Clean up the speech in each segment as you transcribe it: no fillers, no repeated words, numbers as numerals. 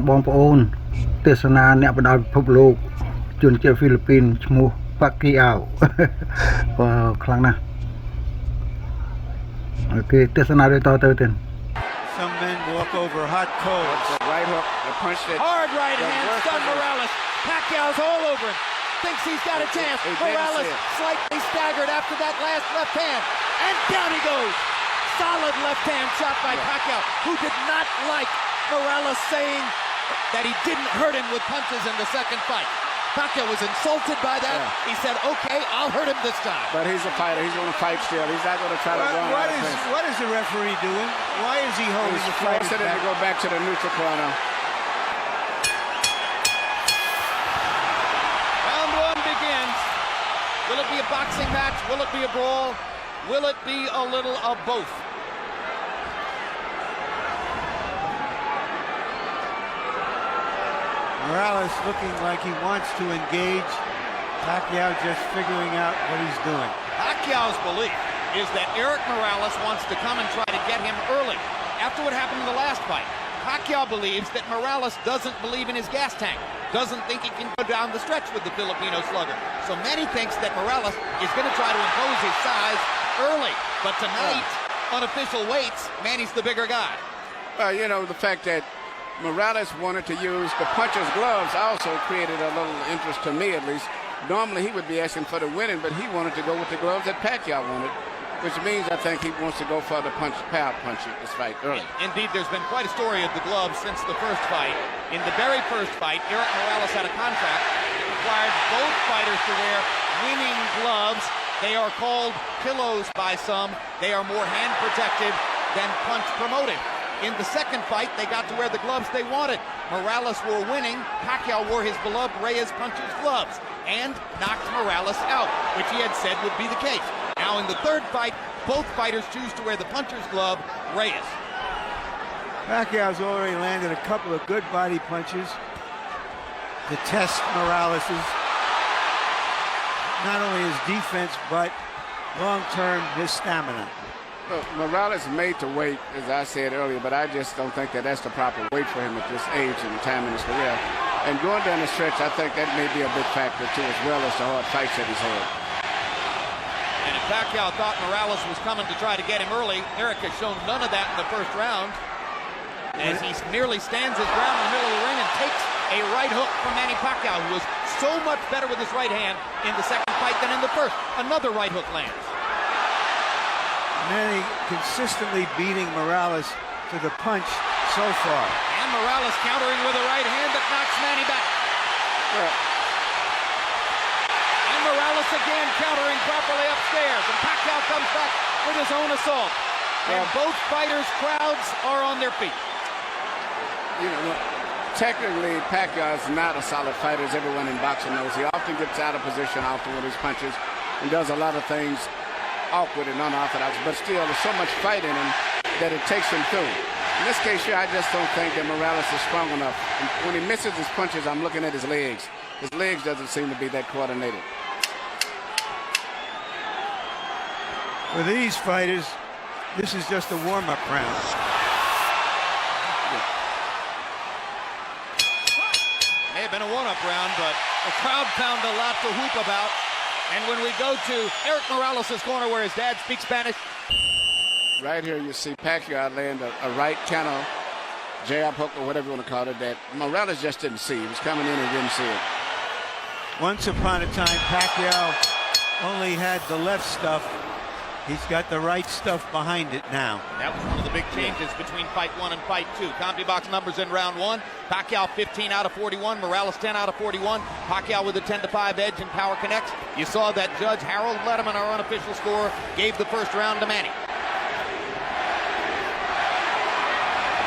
បងប្អូនទេសនាអ្នកបដិពិភពលោកជនជាតិហ្វីលីពីនឈ្មោះប៉ាគីអាវខ្លាំងណាស់អូខេទេសនាដូចតទៅទៀត Some men walk over hot coals. The right hook, the punch that hard right hand, stunned Morales. Pacquiao's all over him. Thinks he's got a chance. Morales slightly staggered after that last left hand. And down he goes. Solid left hand shot by Pacquiao, who did not like Morales saying that he didn't hurt him with punches in the second fight. Pacquiao was insulted by that. Yeah. He said, okay, I'll hurt him this time. But he's a fighter. He's going to fight still. He's not going to try to run. What is the referee doing? Why is he holding the fight? He's forcing him to go back to the neutral corner. Round one begins. Will it be a boxing match? Will it be a brawl? Will it be a little of both? Morales looking like he wants to engage. Pacquiao just figuring out what he's doing. Pacquiao's belief is that Erik Morales wants to come and try to get him early. After what happened in the last fight, Pacquiao believes that Morales doesn't believe in his gas tank, doesn't think he can go down the stretch with the Filipino slugger. So Manny thinks that Morales is going to try to impose his size early. But tonight, unofficial weights, Manny's the bigger guy. You know, the fact that Morales wanted to use the puncher's gloves also created a little interest to me, at least. Normally he would be asking for the winning, but he wanted to go with the gloves that Pacquiao wanted, which means I think he wants to go for the power punch this fight early. Indeed, there's been quite a story of the gloves since the first fight. In the very first fight, Erik Morales had a contract that required both fighters to wear winning gloves. They are called pillows by some. They are more hand protective than punch promotive. In the second fight, they got to wear the gloves they wanted. Morales wore winning. Pacquiao wore his beloved Reyes puncher's gloves and knocked Morales out, which he had said would be the case. Now in the third fight, both fighters choose to wear the puncher's glove, Reyes. Pacquiao's already landed a couple of good body punches to test Morales's, not only his defense, but long-term his stamina. Look, Morales made to wait, as I said earlier, but I just don't think that that's the proper weight for him at this age and time in his career. And going down the stretch, I think that may be a big factor, too, as well as the hard fights that he's had. And if Pacquiao thought Morales was coming to try to get him early, Erik has shown none of that in the first round, as he merely stands his ground in the middle of the ring and takes a right hook from Manny Pacquiao, who was so much better with his right hand in the second fight than in the first. Another right hook lands. Manny consistently beating Morales to the punch so far. And Morales countering with a right hand that knocks Manny back. And Morales again countering properly upstairs. And Pacquiao comes back with his own assault. And both fighters' crowds are on their feet. You know, technically, Pacquiao is not a solid fighter, as everyone in boxing knows. He often gets out of position often with his punches and does a lot of things awkward and unorthodox, but still there's so much fight in him that it takes him through. In this case here, I just don't think that Morales is strong enough. And when he misses his punches, I'm looking at his legs. His legs doesn't seem to be that coordinated. For these fighters, this is just a warm-up round. May have been a one-up round, but the crowd found a lot to whoop about. And when we go to Erik Morales' corner where his dad speaks Spanish. Right here you see Pacquiao land a right counter, jab hook or whatever you want to call it, that Morales just didn't see. He was coming in and didn't see it. Once upon a time, Pacquiao only had the left stuff. He's got the right stuff behind it now. That was one of the big changes between fight one and fight two. CompuBox numbers in round one. Pacquiao 15 out of 41. Morales 10 out of 41. Pacquiao with a 10-5 edge in Power Connects. You saw that Judge Harold Letterman, our unofficial score, gave the first round to Manny.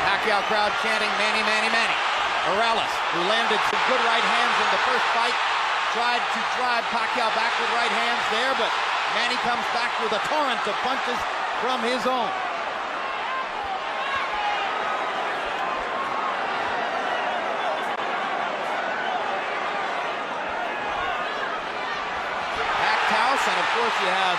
Pacquiao crowd chanting Manny, Manny, Manny. Morales, who landed some good right hands in the first fight, tried to drive Pacquiao back with right hands there, but Manny comes back with a torrent of punches from his own. Packed house, and of course you have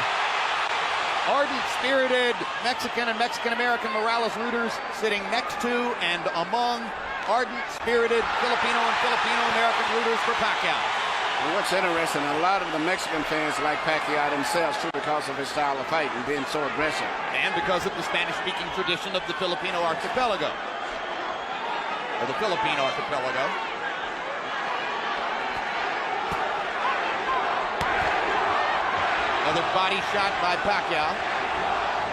ardent, spirited Mexican and Mexican-American Morales rooters sitting next to and among ardent, spirited Filipino and Filipino-American rooters for Pacquiao. And what's interesting, a lot of the Mexican fans like Pacquiao themselves too because of his style of fight and being so aggressive. And because of the Spanish-speaking tradition of the Filipino archipelago. Or the Philippine archipelago. Another body shot by Pacquiao.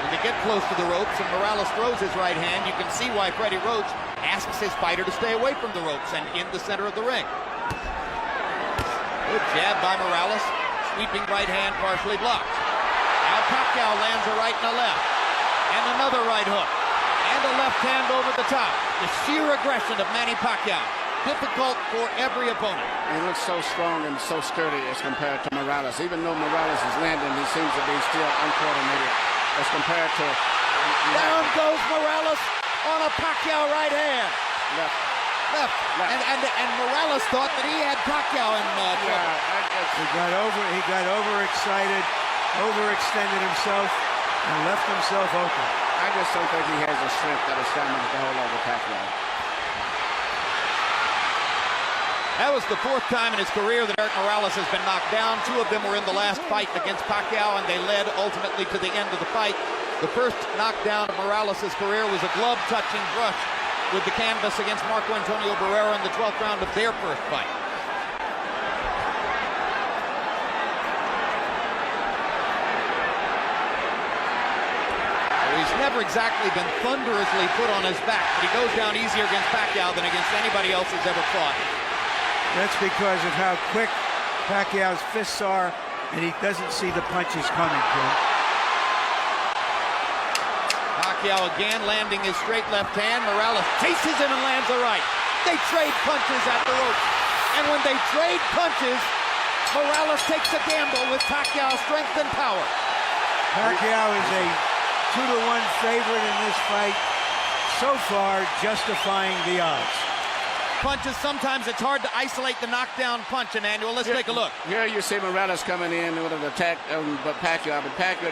When they get close to the ropes and Morales throws his right hand, you can see why Freddie Roach asks his fighter to stay away from the ropes and in the center of the ring. Good jab by Morales. Sweeping right hand partially blocked. Now Pacquiao lands a right and a left. And another right hook. And a left hand over the top. The sheer aggression of Manny Pacquiao. Difficult for every opponent. He looks so strong and so sturdy as compared to Morales. Even though Morales is landing, he seems to be still uncoordinated as compared to... Down goes Morales on a Pacquiao right hand. Left. And Morales thought that he had Pacquiao in trouble. He got overexcited, overextended himself, and left himself open. I just don't think he has the strength that is stamina to hold over Pacquiao. That was the fourth time in his career that Erik Morales has been knocked down. Two of them were in the last fight against Pacquiao, and they led ultimately to the end of the fight. The first knockdown of Morales' career was a glove-touching brush with the canvas against Marco Antonio Barrera in the 12th round of their first fight. He's never exactly been thunderously put on his back, but he goes down easier against Pacquiao than against anybody else who's ever fought. That's because of how quick Pacquiao's fists are, and he doesn't see the punches coming to him. Pacquiao again landing his straight left hand. Morales chases him and lands a right. They trade punches at the rope. And when they trade punches, Morales takes a gamble with Pacquiao's strength and power. Pacquiao is a 2-to-1 favorite in this fight, so far justifying the odds. Punches, sometimes it's hard to isolate the knockdown punch, Emmanuel. Let's take a look. Here you see Morales coming in with an attack but Pacquiao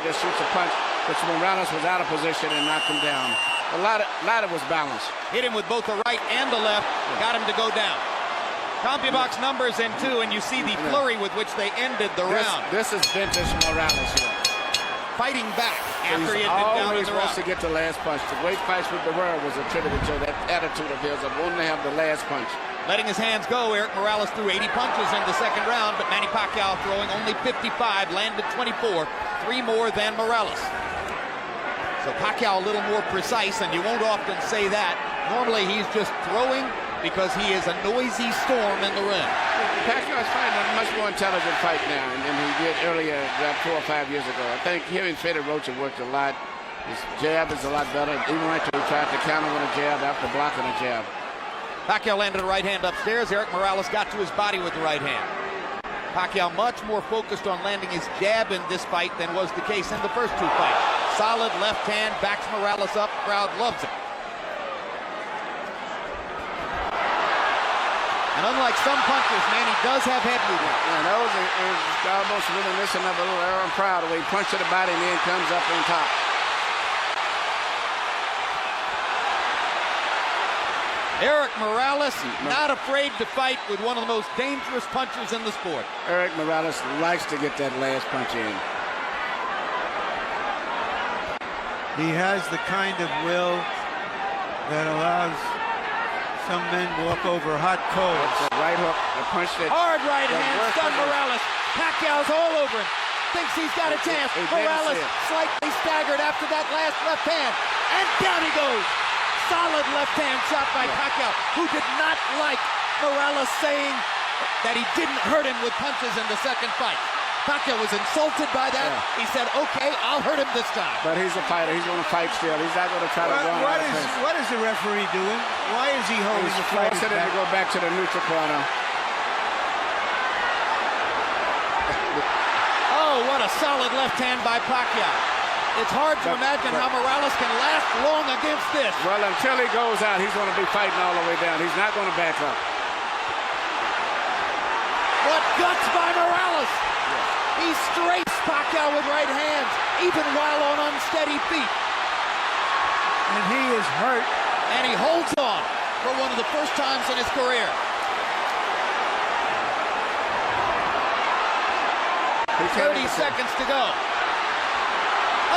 just shoots a punch, which Morales was out of position and knocked him down. A lot of was balanced. Hit him with both the right and the left, got him to go down. CompuBox numbers in 2, and you see the flurry with which they ended the round. This is vintage Morales here. Fighting back after he He's had been down in always the wants round. to get the last punch. The great fights with Barrera was attributed to that attitude of his of wanting to have the last punch. Letting his hands go, Erik Morales threw 80 punches in the second round, but Manny Pacquiao throwing only 55, landed 24, 3 more than Morales. So Pacquiao a little more precise, and you won't often say that. Normally he's just throwing because he is a noisy storm in the ring. Pacquiao is fighting a much more intelligent fight now than he did earlier, about 4 or 5 years ago. I think hearing Freddie Roach worked a lot. His jab is a lot better. Even right till he tried to counter with a jab after blocking a jab. Pacquiao landed a right hand upstairs. Erik Morales got to his body with the right hand. Pacquiao much more focused on landing his jab in this fight than was the case in the first 2 fights. Solid left hand, backs Morales up, crowd loves it. And unlike some punchers, Manny does have head movement. Yeah, that was almost reminiscent of a little Aaron Pryor, where he punched to the body and then comes up on top. Erik Morales, not afraid to fight with one of the most dangerous punchers in the sport. Erik Morales likes to get that last punch in. He has the kind of will that allows some men walk over hot coals. The right hook, the punch that... Hard right hand, stunned Morales. Pacquiao's all over him. Thinks he's got a chance. Morales slightly staggered after that last left hand. And down he goes. Solid left hand shot by Pacquiao, who did not like Morales saying that he didn't hurt him with punches in the second fight. Pacquiao was insulted by that. Yeah. He said, okay, I'll hurt him this time. But he's a fighter. He's going to fight still. He's not going to try to run out of pace. What is the referee doing? Why is he holding the fight? He's forcing him to go back to the neutral corner. Oh, what a solid left hand by Pacquiao. It's hard to imagine how Morales can last long against this. Well, until he goes out, he's going to be fighting all the way down. He's not going to back up. What guts by Morales! Yeah. He strafes Pacquiao with right hands, even while on unsteady feet. And he is hurt. And he holds on. for one of the first times in his career. He 30 seconds to go.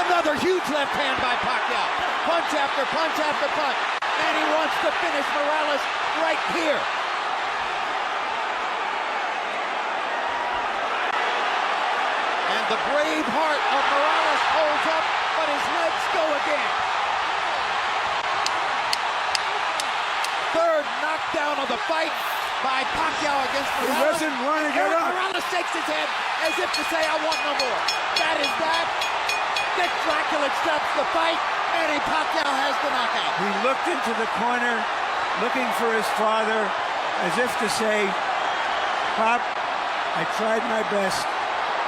Another huge left hand by Pacquiao. Punch after punch after punch. And he wants to finish Morales right here. And the brave heart of Morales holds up, but his legs go again. Third knockdown of the fight by Pacquiao against Morales. He doesn't want to get up. Morales shakes his head as if to say, I want no more. That is that. Dick Dracula stops the fight. Manny Pacquiao has the knockout. He looked into the corner, looking for his father, as if to say, Pop, I tried my best.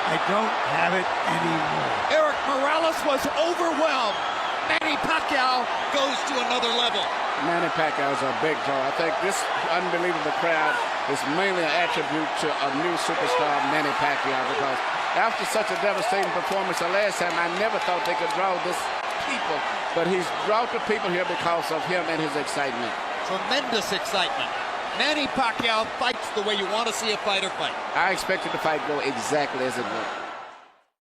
I don't have it anymore. Eric Morales was overwhelmed. Manny Pacquiao goes to another level. Manny Pacquiao is a big draw. I think this unbelievable crowd is mainly an attribute to a new superstar, Manny Pacquiao, because after such a devastating performance the last time, I never thought they could draw this people. But he's brought the people here because of him and his excitement. Tremendous excitement. Manny Pacquiao fights the way you want to see a fighter fight. I expected the fight to go exactly as it went.